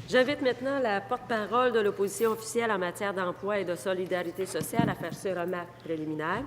J'invite maintenant la porte-parole de l'opposition officielle en matière d'emploi et de solidarité sociale à faire ses remarques préliminaires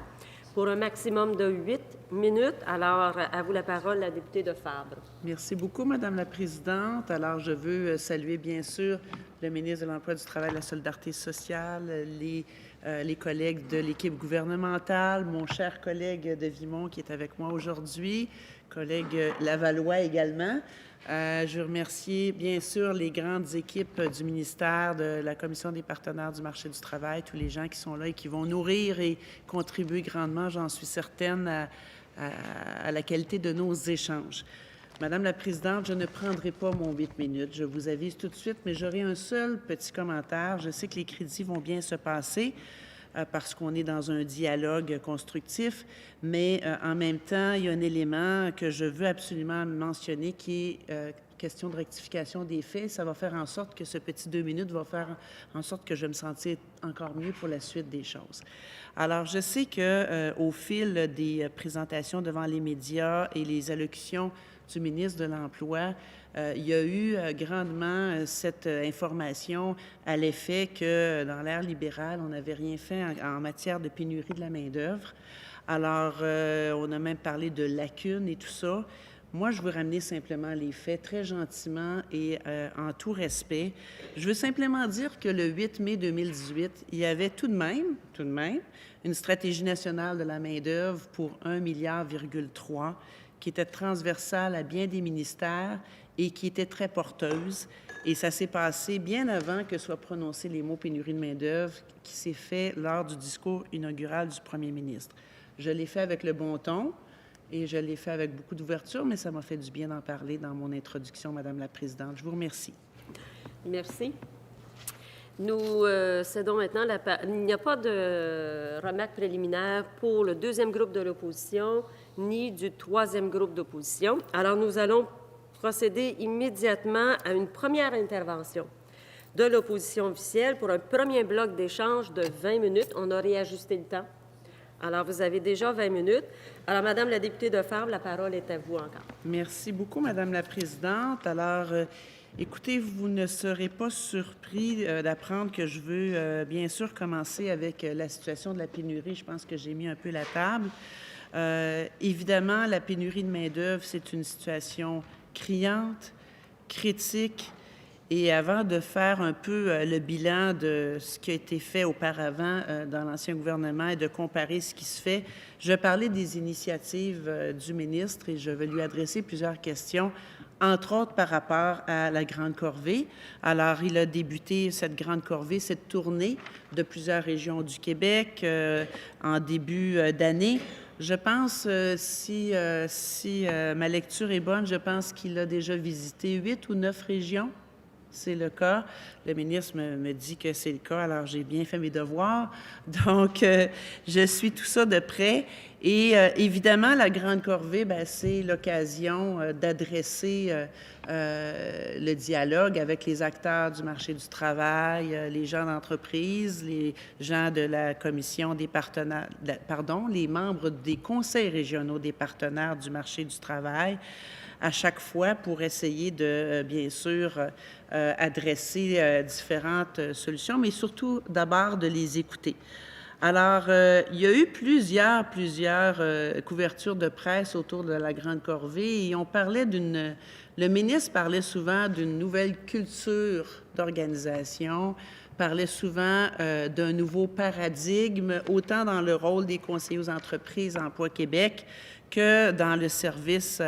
pour un maximum de 8 minutes. Alors, à vous la parole, la députée de Fabre. Merci beaucoup, Madame la Présidente. Alors, je veux saluer, bien sûr, le ministre de l'Emploi, du Travail et de la Solidarité sociale, les collègues de l'équipe gouvernementale, mon cher collègue de Vimont qui est avec moi aujourd'hui, collègue Lavallois également. Je veux remercier, bien sûr, les grandes équipes du ministère, de la Commission des partenaires du marché du travail, tous les gens qui sont là et qui vont nourrir et contribuer grandement, j'en suis certaine, à la qualité de nos échanges. Madame la Présidente, je ne prendrai pas mon 8 minutes. Je vous avise tout de suite, mais j'aurai un seul petit commentaire. Je sais que les crédits vont bien se passer parce qu'on est dans un dialogue constructif, mais en même temps, il y a un élément que je veux absolument mentionner qui est question de rectification des faits. Ça va faire en sorte que ce petit 2 minutes va faire en sorte que je vais me sentir encore mieux pour la suite des choses. Alors, je sais qu'au fil des présentations devant les médias et les allocutions du ministre de l'Emploi, il y a eu grandement cette information à l'effet que dans l'ère libérale, on n'avait rien fait en matière de pénurie de la main-d'œuvre. Alors, on a même parlé de lacunes et tout ça. Moi, je veux ramener simplement les faits très gentiment et en tout respect. Je veux simplement dire que le 8 mai 2018, il y avait tout de même, une stratégie nationale de la main-d'œuvre pour 1,3 milliard qui était transversale à bien des ministères et qui était très porteuse. Et ça s'est passé bien avant que soient prononcés les mots pénurie de main-d'œuvre, qui s'est fait lors du discours inaugural du premier ministre. Je l'ai fait avec le bon ton et je l'ai fait avec beaucoup d'ouverture, mais ça m'a fait du bien d'en parler dans mon introduction, Madame la Présidente. Je vous remercie. Merci. Nous cédons maintenant la parole. Il n'y a pas de remarques préliminaires pour le deuxième groupe de l'opposition ni du troisième groupe d'opposition. Alors, nous allons procéder immédiatement à une première intervention de l'opposition officielle pour un premier bloc d'échange de 20 minutes. On a réajusté le temps. Alors, vous avez déjà 20 minutes. Alors, Madame la députée de Fabre, la parole est à vous encore. Merci beaucoup, Madame la Présidente. Alors, écoutez, vous ne serez pas surpris d'apprendre que je veux bien sûr commencer avec la situation de la pénurie. Je pense que j'ai mis un peu la table. Évidemment, la pénurie de main-d'œuvre, c'est une situation criante, critique. Et avant de faire un peu le bilan de ce qui a été fait auparavant dans l'ancien gouvernement et de comparer ce qui se fait, je vais parler des initiatives du ministre et je vais lui adresser plusieurs questions, entre autres par rapport à la Grande Corvée. Alors, il a débuté cette Grande Corvée, cette tournée de plusieurs régions du Québec en début d'année. Je pense, si ma lecture est bonne, je pense qu'il a déjà visité 8 ou 9 régions. C'est le cas. Le ministre me dit que c'est le cas, alors j'ai bien fait mes devoirs. Donc, je suis tout ça de près. Et évidemment, la Grande Corvée, c'est l'occasion d'adresser le dialogue avec les acteurs du marché du travail, les gens d'entreprise, les gens de la commission des partenaires, les membres des conseils régionaux des partenaires du marché du travail, à chaque fois pour essayer de, bien sûr, adresser différentes solutions, mais surtout d'abord de les écouter. Alors, il y a eu plusieurs couvertures de presse autour de la Grande Corvée et on parlait le ministre parlait souvent d'une nouvelle culture d'organisation, parlait souvent d'un nouveau paradigme, autant dans le rôle des conseillers aux entreprises Emploi Québec que dans le service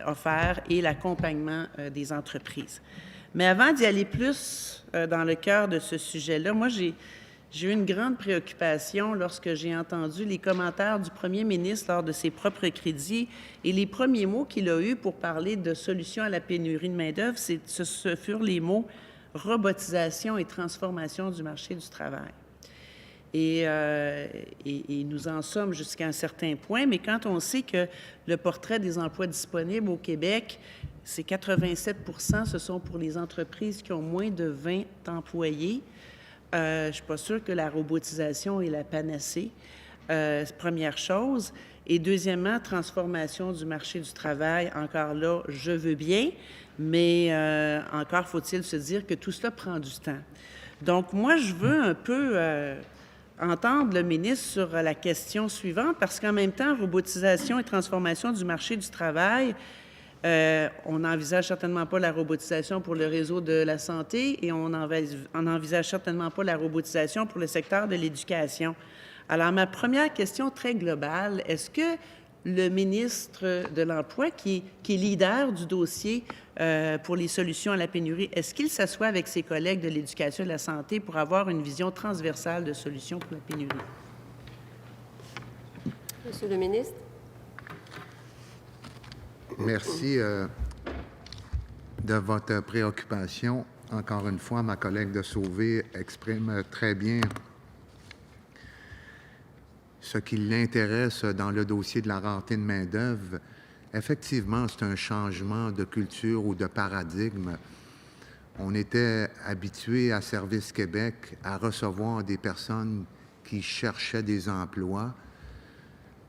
offert et l'accompagnement des entreprises. Mais avant d'y aller plus dans le cœur de ce sujet-là, moi, j'ai eu une grande préoccupation lorsque j'ai entendu les commentaires du premier ministre lors de ses propres crédits et les premiers mots qu'il a eus pour parler de solutions à la pénurie de main-d'œuvre, ce furent les mots « robotisation et transformation du marché du travail ». Et nous en sommes jusqu'à un certain point, mais quand on sait que le portrait des emplois disponibles au Québec, c'est 87 % ce sont pour les entreprises qui ont moins de 20 employés, je ne suis pas sûre que la robotisation est la panacée, première chose. Et deuxièmement, transformation du marché du travail. Encore là, je veux bien, mais encore faut-il se dire que tout cela prend du temps. Donc, moi, je veux un peu entendre le ministre sur la question suivante, parce qu'en même temps, robotisation et transformation du marché du travail, on n'envisage certainement pas la robotisation pour le réseau de la santé et on n'envisage certainement pas la robotisation pour le secteur de l'éducation. Alors, ma première question très globale, est-ce que le ministre de l'Emploi, qui est leader du dossier pour les solutions à la pénurie, est-ce qu'il s'assoit avec ses collègues de l'éducation et de la santé pour avoir une vision transversale de solutions pour la pénurie? Monsieur le ministre. Merci de votre préoccupation. Encore une fois, ma collègue de Sauvé exprime très bien ce qui l'intéresse dans le dossier de la rareté de main-d'œuvre. Effectivement, c'est un changement de culture ou de paradigme. On était habitué à Service Québec à recevoir des personnes qui cherchaient des emplois,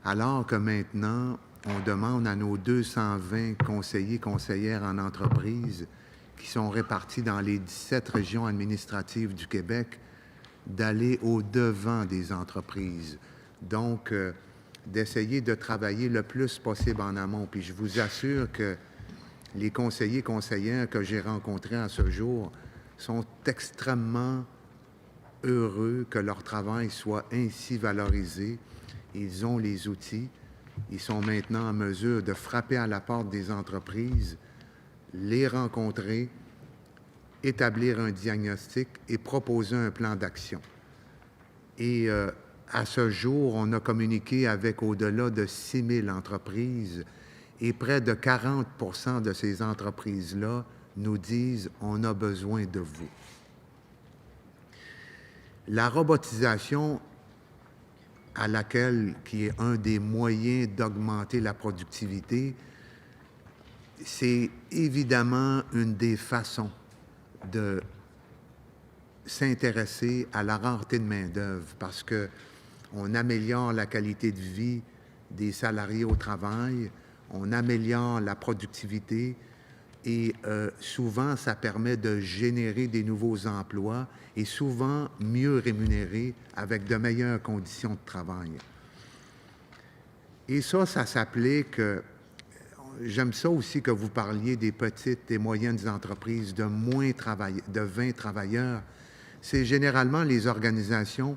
alors que maintenant, on demande à nos 220 conseillers, conseillères en entreprise qui sont répartis dans les 17 régions administratives du Québec d'aller au-devant des entreprises. Donc, d'essayer de travailler le plus possible en amont. Puis je vous assure que les conseillers, conseillères que j'ai rencontrés à ce jour sont extrêmement heureux que leur travail soit ainsi valorisé. Ils ont les outils. Ils sont maintenant en mesure de frapper à la porte des entreprises, les rencontrer, établir un diagnostic et proposer un plan d'action. Et à ce jour, on a communiqué avec au-delà de 6 000 entreprises et près de 40 % de ces entreprises-là nous disent « on a besoin de vous ». La robotisation qui est un des moyens d'augmenter la productivité, c'est évidemment une des façons de s'intéresser à la rareté de main-d'œuvre parce qu'on améliore la qualité de vie des salariés au travail, on améliore la productivité et souvent, ça permet de générer des nouveaux emplois et souvent mieux rémunérés avec de meilleures conditions de travail. Et ça s'applique. J'aime ça aussi que vous parliez des petites et moyennes entreprises de 20 travailleurs. C'est généralement les organisations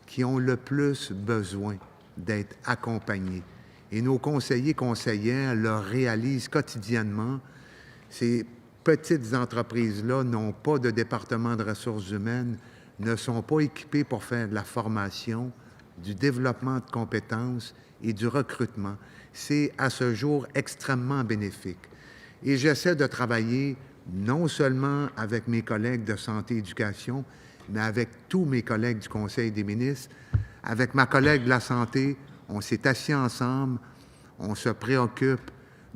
qui ont le plus besoin d'être accompagnées. Et nos conseillers, conseillères le réalisent quotidiennement. Ces petites entreprises-là n'ont pas de département de ressources humaines, ne sont pas équipées pour faire de la formation, du développement de compétences et du recrutement. C'est à ce jour extrêmement bénéfique. Et j'essaie de travailler non seulement avec mes collègues de santé et éducation, mais avec tous mes collègues du Conseil des ministres. Avec ma collègue de la santé, on s'est assis ensemble, on se préoccupe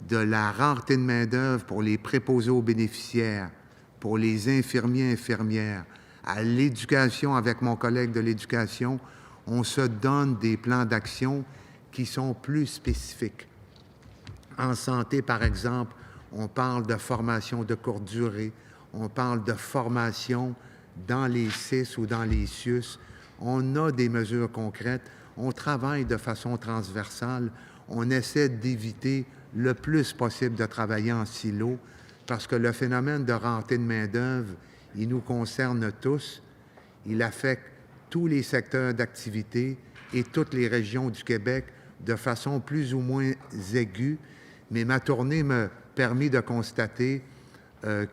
de la rareté de main-d'œuvre pour les préposés aux bénéficiaires, pour les infirmiers, infirmières. À l'éducation, avec mon collègue de l'éducation, on se donne des plans d'action qui sont plus spécifiques. En santé, par exemple, on parle de formation de courte durée, on parle de formation dans les CIS ou dans les CIUS. On a des mesures concrètes, on travaille de façon transversale, on essaie d'éviter le plus possible de travailler en silo parce que le phénomène de rareté de main-d'œuvre, il nous concerne tous. Il affecte tous les secteurs d'activité et toutes les régions du Québec de façon plus ou moins aiguë. Mais ma tournée m'a permis de constater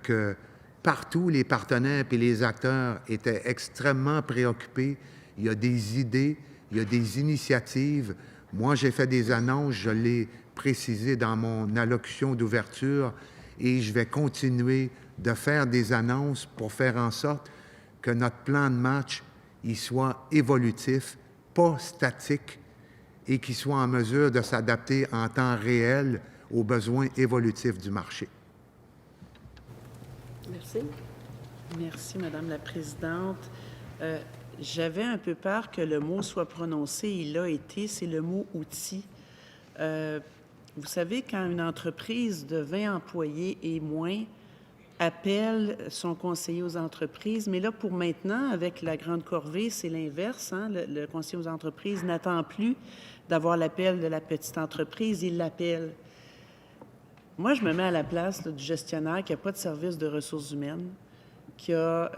que partout, les partenaires et les acteurs étaient extrêmement préoccupés. Il y a des idées, il y a des initiatives. Moi, j'ai fait des annonces, je l'ai précisé dans mon allocution d'ouverture et je vais continuer de faire des annonces pour faire en sorte que notre plan de match il soit évolutif, pas statique et qu'il soit en mesure de s'adapter en temps réel aux besoins évolutifs du marché. Merci. Merci, Madame la Présidente. J'avais un peu peur que le mot soit prononcé. Il l'a été. C'est le mot « outil ». Vous savez, quand une entreprise de 20 employés et moins appelle son conseiller aux entreprises, mais là, pour maintenant, avec la grande corvée, c'est l'inverse. Hein? Le conseiller aux entreprises n'attend plus d'avoir l'appel de la petite entreprise, il l'appelle. Moi, je me mets à la place là, du gestionnaire qui n'a pas de service de ressources humaines, qui a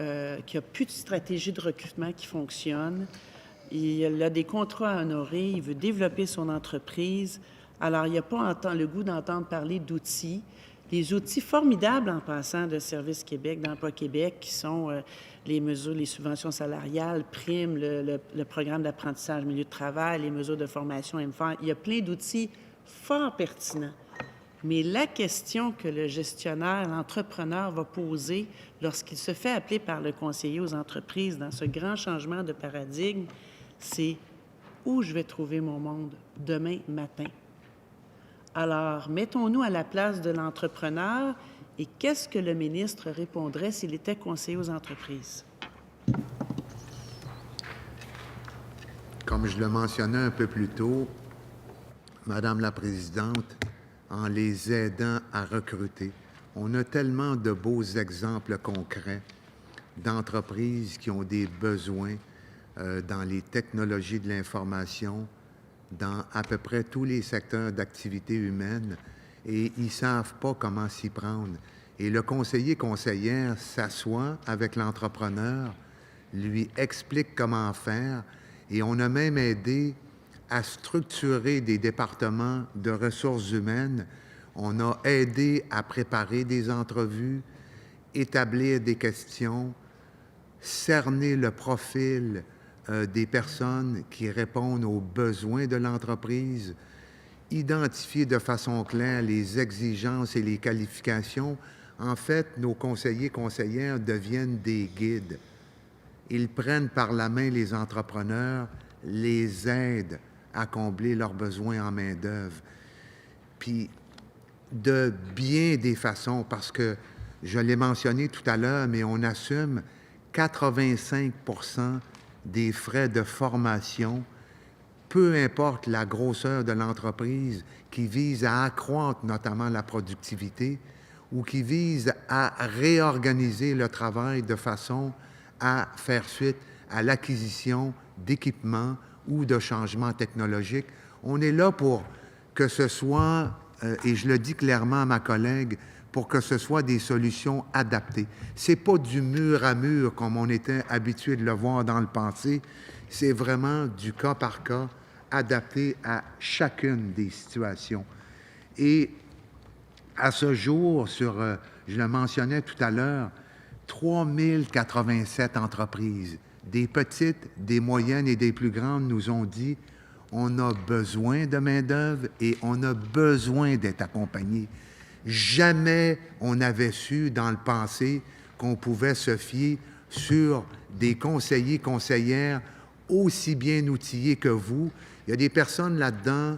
plus de stratégie de recrutement qui fonctionne. Il a des contrats à honorer, il veut développer son entreprise. Alors, il n'a pas le goût d'entendre parler d'outils. Les outils formidables en passant de Service Québec, d'Emploi Québec, qui sont les mesures, les subventions salariales, primes, le programme d'apprentissage milieu de travail, les mesures de formation MFAR. Il y a plein d'outils fort pertinents. Mais la question que le gestionnaire, l'entrepreneur va poser lorsqu'il se fait appeler par le conseiller aux entreprises dans ce grand changement de paradigme, c'est où je vais trouver mon monde demain matin. Alors, mettons-nous à la place de l'entrepreneur et qu'est-ce que le ministre répondrait s'il était conseiller aux entreprises? Comme je le mentionnais un peu plus tôt, Madame la Présidente, en les aidant à recruter, on a tellement de beaux exemples concrets d'entreprises qui ont des besoins dans les technologies de l'information, dans à peu près tous les secteurs d'activité humaine, et ils ne savent pas comment s'y prendre. Et le conseiller-conseillère s'assoit avec l'entrepreneur, lui explique comment faire, et on a même aidé à structurer des départements de ressources humaines. On a aidé à préparer des entrevues, établir des questions, cerner le profil des personnes qui répondent aux besoins de l'entreprise, identifier de façon claire les exigences et les qualifications. En fait, nos conseillers-conseillères deviennent des guides. Ils prennent par la main les entrepreneurs, les aident à combler leurs besoins en main-d'œuvre. Puis, de bien des façons, parce que je l'ai mentionné tout à l'heure, mais on assume 85 % des frais de formation, peu importe la grosseur de l'entreprise, qui vise à accroître notamment la productivité ou qui vise à réorganiser le travail de façon à faire suite à l'acquisition d'équipements ou de changements technologiques. On est là pour que ce soit, et je le dis clairement à ma collègue, pour que ce soit des solutions adaptées. Ce n'est pas du mur à mur comme on était habitué de le voir dans le passé, c'est vraiment du cas par cas, adapté à chacune des situations. Et à ce jour, je le mentionnais tout à l'heure, 3087 entreprises, des petites, des moyennes et des plus grandes nous ont dit on a besoin de main-d'œuvre et on a besoin d'être accompagnés. Jamais on n'avait su dans le passé qu'on pouvait se fier sur des conseillers, conseillères aussi bien outillés que vous. Il y a des personnes là-dedans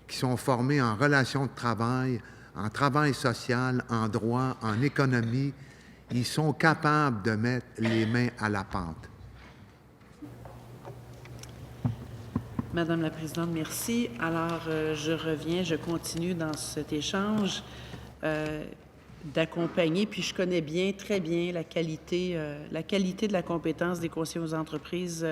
qui sont formées en relations de travail, en travail social, en droit, en économie. Ils sont capables de mettre les mains à la pâte. Madame la Présidente, merci. Alors, je continue dans cet échange d'accompagner, puis je connais très bien la qualité de la compétence des conseillers aux entreprises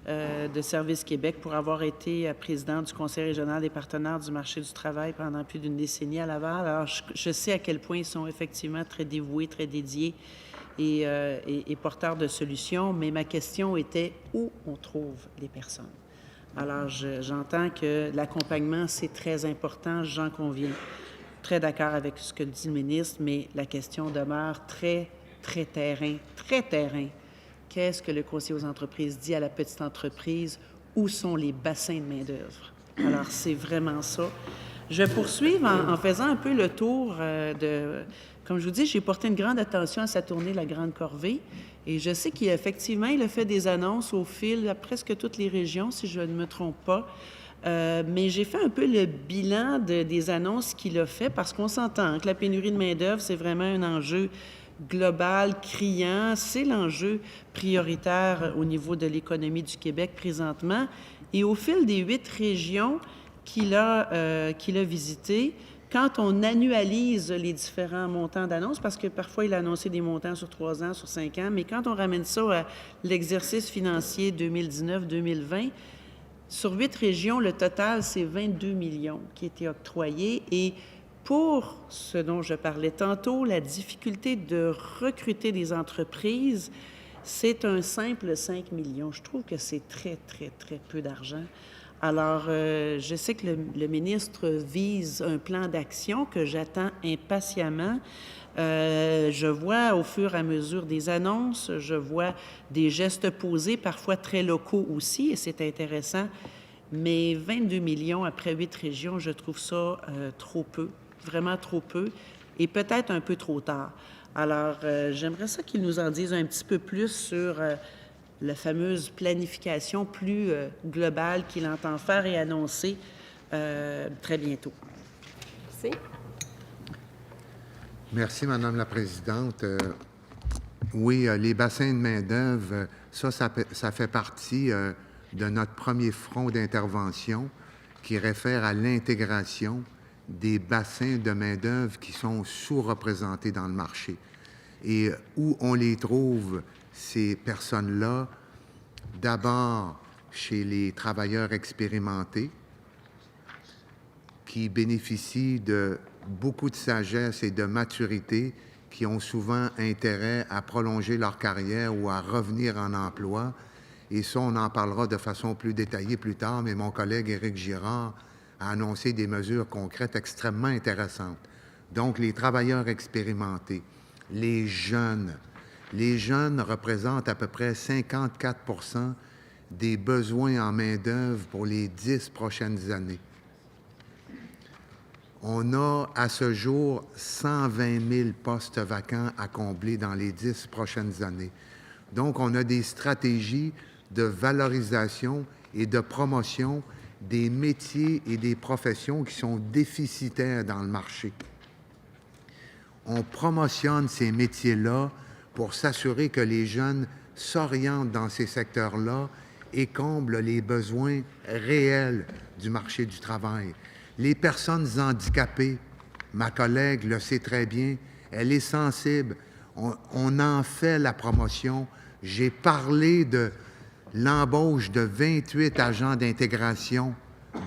de Service Québec pour avoir été présidente du Conseil régional des partenaires du marché du travail pendant plus d'une décennie à Laval. Alors, je sais à quel point ils sont effectivement très dévoués, très dédiés et porteurs de solutions, mais ma question était où on trouve les personnes. Alors, j'entends que l'accompagnement, c'est très important, j'en conviens. Très d'accord avec ce que dit le ministre, mais la question demeure très terrain. Qu'est-ce que le conseiller aux entreprises dit à la petite entreprise? Où sont les bassins de main-d'œuvre? Alors, c'est vraiment ça. Je vais poursuivre en faisant un peu le tour Comme je vous dis, j'ai porté une grande attention à sa tournée La Grande Corvée. Et je sais qu'effectivement, il a fait des annonces au fil à presque toutes les régions, si je ne me trompe pas. Mais j'ai fait un peu le bilan des annonces qu'il a fait parce qu'on s'entend que la pénurie de main-d'œuvre, c'est vraiment un enjeu global, criant. C'est l'enjeu prioritaire au niveau de l'économie du Québec présentement. Et au fil des 8 régions qu'il a visité, quand on annualise les différents montants d'annonces, parce que parfois il a annoncé des montants sur 3 ans, sur 5 ans, mais quand on ramène ça à l'exercice financier 2019-2020, sur 8 régions, le total, c'est 22 millions qui étaient octroyés. Et pour ce dont je parlais tantôt, la difficulté de recruter des entreprises, c'est un simple 5 millions. Je trouve que c'est très, très, très peu d'argent. Alors, je sais que le ministre vise un plan d'action que j'attends impatiemment. Je vois au fur et à mesure des annonces, je vois des gestes posés, parfois très locaux aussi, et c'est intéressant. Mais 22 millions après 8 régions, je trouve ça trop peu, vraiment trop peu, et peut-être un peu trop tard. Alors, j'aimerais ça qu'il nous en dise un petit peu plus sur la fameuse planification plus globale qu'il entend faire et annoncer très bientôt. Merci. Merci, Madame la Présidente. Oui, les bassins de main-d'œuvre, ça fait partie de notre premier front d'intervention qui réfère à l'intégration des bassins de main-d'œuvre qui sont sous-représentés dans le marché. Et où on les trouve, ces personnes-là, d'abord chez les travailleurs expérimentés qui bénéficient de beaucoup de sagesse et de maturité, qui ont souvent intérêt à prolonger leur carrière ou à revenir en emploi. Et ça, on en parlera de façon plus détaillée plus tard, mais mon collègue Éric Girard a annoncé des mesures concrètes extrêmement intéressantes. Donc, les travailleurs expérimentés, les jeunes représentent à peu près 54 des besoins en main-d'œuvre pour les 10 prochaines années. On a à ce jour 120 000 postes vacants à combler dans les 10 prochaines années. Donc, on a des stratégies de valorisation et de promotion des métiers et des professions qui sont déficitaires dans le marché. On promotionne ces métiers-là pour s'assurer que les jeunes s'orientent dans ces secteurs-là et comblent les besoins réels du marché du travail. Les personnes handicapées, ma collègue le sait très bien, elle est sensible. On en fait la promotion. J'ai parlé de l'embauche de 28 agents d'intégration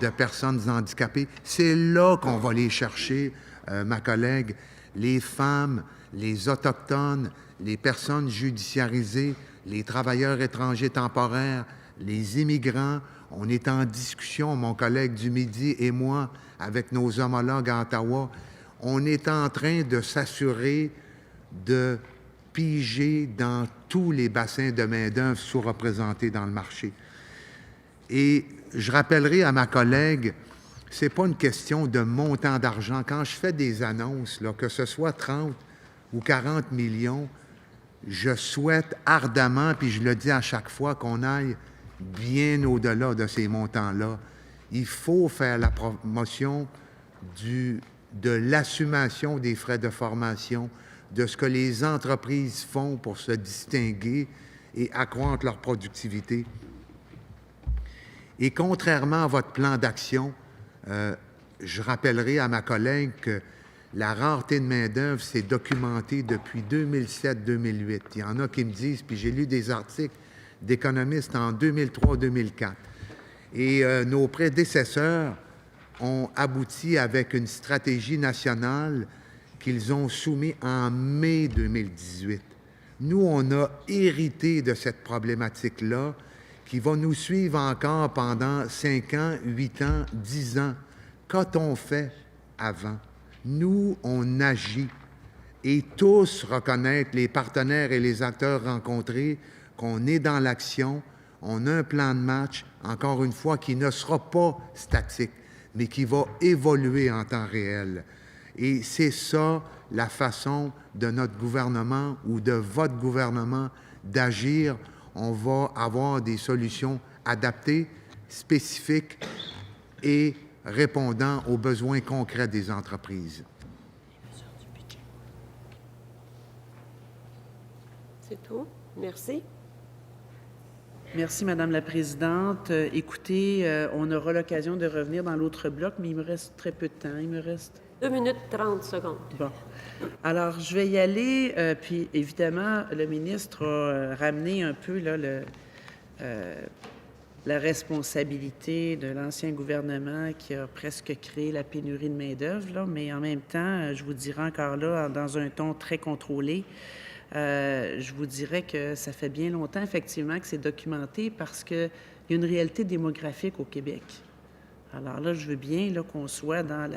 de personnes handicapées. C'est là qu'on va les chercher, ma collègue. Les femmes, les Autochtones, les personnes judiciarisées, les travailleurs étrangers temporaires, les immigrants. On est en discussion, mon collègue du Midi et moi, avec nos homologues à Ottawa. On est en train de s'assurer de piger dans tous les bassins de main-d'œuvre sous-représentés dans le marché. Et je rappellerai à ma collègue, ce n'est pas une question de montant d'argent. Quand je fais des annonces, là, que ce soit 30 ou 40 millions, je souhaite ardemment, puis je le dis à chaque fois, qu'on aille bien au-delà de ces montants-là. Il faut faire la promotion de l'assumation des frais de formation, de ce que les entreprises font pour se distinguer et accroître leur productivité. Et contrairement à votre plan d'action, je rappellerai à ma collègue que la rareté de main-d'œuvre s'est documentée depuis 2007-2008. Il y en a qui me disent, puis j'ai lu des articles d'économistes en 2003-2004. Et nos prédécesseurs ont abouti avec une stratégie nationale qu'ils ont soumise en mai 2018. Nous, on a hérité de cette problématique-là qui va nous suivre encore pendant 5 ans, 8 ans, 10 ans. Qu'a-t-on fait avant? Nous, on agit. Et tous reconnaître, les partenaires et les acteurs rencontrés, qu'on est dans l'action, on a un plan de match, encore une fois, qui ne sera pas statique, mais qui va évoluer en temps réel. Et c'est ça la façon de notre gouvernement ou de votre gouvernement d'agir. On va avoir des solutions adaptées, spécifiques et répondant aux besoins concrets des entreprises. C'est tout. Merci. Merci, Madame la Présidente. Écoutez, on aura l'occasion de revenir dans l'autre bloc, mais il me reste très peu de temps. Il me reste... 2 minutes 30 secondes. Bon. Alors, je vais y aller. Puis, évidemment, le ministre a ramené un peu là, la responsabilité de l'ancien gouvernement qui a presque créé la pénurie de main-d'œuvre, là, mais en même temps, je vous dirais encore là, dans un ton très contrôlé, je vous dirais que ça fait bien longtemps, effectivement, que c'est documenté parce qu'il y a une réalité démographique au Québec. Alors là, je veux bien là, qu'on soit dans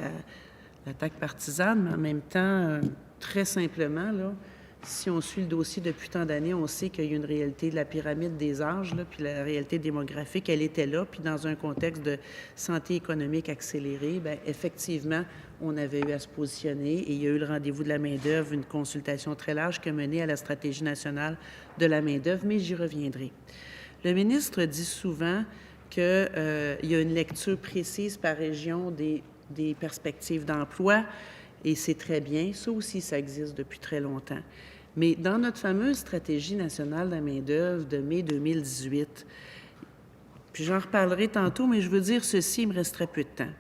l'attaque partisane, mais en même temps, très simplement, là, si on suit le dossier depuis tant d'années, on sait qu'il y a une réalité de la pyramide des âges, là, puis la réalité démographique, elle était là, puis dans un contexte de santé économique accélérée, bien, effectivement, on avait eu à se positionner et il y a eu le rendez-vous de la main-d'œuvre, une consultation très large qui a mené à la stratégie nationale de la main-d'œuvre, mais j'y reviendrai. Le ministre dit souvent qu'il y a une lecture précise par région des perspectives d'emploi, et c'est très bien. Ça aussi, ça existe depuis très longtemps. Mais dans notre fameuse stratégie nationale de la main-d'œuvre de mai 2018, puis j'en reparlerai tantôt, mais je veux dire ceci, il me resterait peu de temps.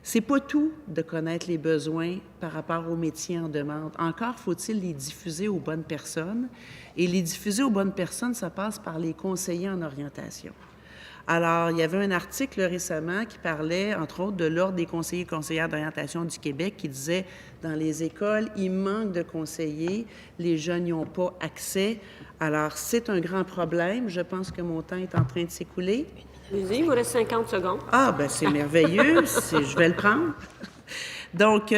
C'est pas tout de connaître les besoins par rapport aux métiers en demande. Encore faut-il les diffuser aux bonnes personnes. Et les diffuser aux bonnes personnes, ça passe par les conseillers en orientation. Alors, il y avait un article récemment qui parlait, entre autres, de l'Ordre des conseillers et conseillères d'orientation du Québec qui disait, dans les écoles, il manque de conseillers, les jeunes n'y ont pas accès. Alors, c'est un grand problème. Je pense que mon temps est en train de s'écouler. Allez-y, il vous reste 50 secondes. Ah, bien, c'est merveilleux. Je vais le prendre. Donc,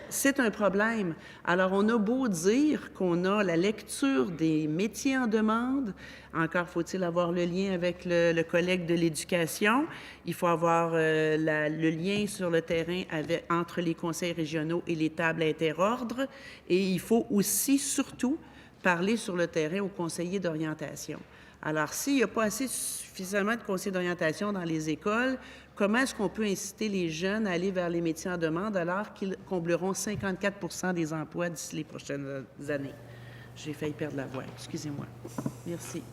c'est un problème. Alors, on a beau dire qu'on a la lecture des métiers en demande, encore faut-il avoir le lien avec le collègue de l'éducation, il faut avoir le lien sur le terrain entre les conseils régionaux et les tables interordres, et il faut aussi, surtout, parler sur le terrain aux conseillers d'orientation. Alors, s'il n'y a pas suffisamment de conseillers d'orientation dans les écoles, comment est-ce qu'on peut inciter les jeunes à aller vers les métiers en demande alors qu'ils combleront 54 des emplois d'ici les prochaines années? J'ai failli perdre la voix. Excusez-moi. Merci.